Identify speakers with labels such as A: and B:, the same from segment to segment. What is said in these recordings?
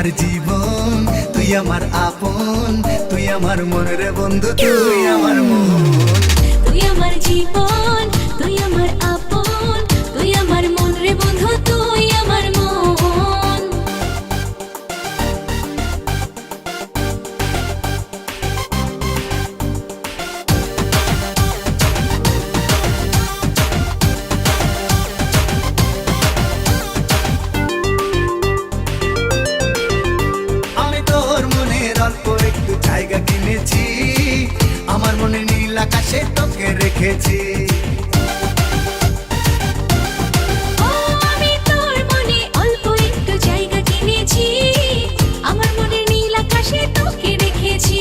A: আমার জীবন, তুই আমার আপন, তুই আমার মন রে বন্ধু, তুই আমার মন।
B: তুই আমার জীবন, তুই আমার আপন, তুই আমার মন রে বন্ধু, তুই আমার মন।
A: আমি তোর মনের অল্প একটু জায়গা কিনেছি, আমার মনে নীল আকাশে তোকে রেখেছি।
B: ও আমি তোর মনে অল্প একটু জায়গা কিনেছি, আমার মনে নীল আকাশে তোকে রেখেছি।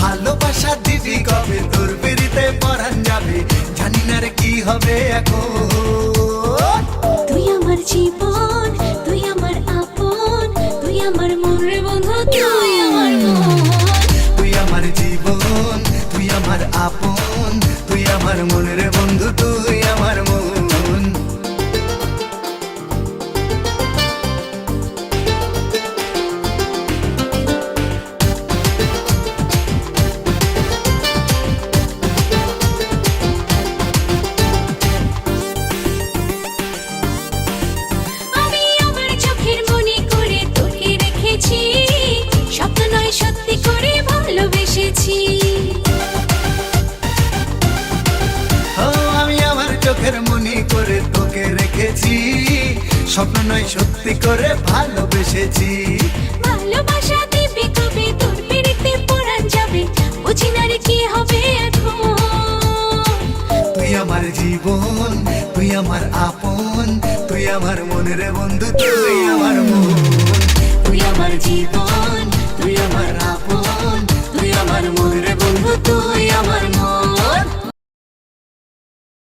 A: ভালোবাসা দিবি কবে, তোর বেরিতে পরাণ যাবে, জানি না রে কি হবে এখন।
B: তুই আমার জীবন, তুই আমার আপন, তুই আমার মন রে বন্ধু, তুই আমার মন।
A: তুই আমার জীবন, তুই আমার আপন, তুই আমার মন রে বন্ধু, তুই আমার মন।
B: আমি আমার চোখের মনি করে তোকে রেখেছি, স্বপ্ন নয় সত্যি করে ভালোবেসেছি।
A: ও আমি আমার চোখের মনি করে তোকে রেখেছি, স্বপ্ন নয় সত্যি করে ভালোবেসেছি।
B: ভালোবাসা দিবি কবে, তোর পিড়িতে পরাণ যাবে, বুঝি না রে কি হবে এখন।
A: তুই আমার জীবন, তুই আমার আপন, তুই আমার মন রে বন্ধু, তুই আমার মন।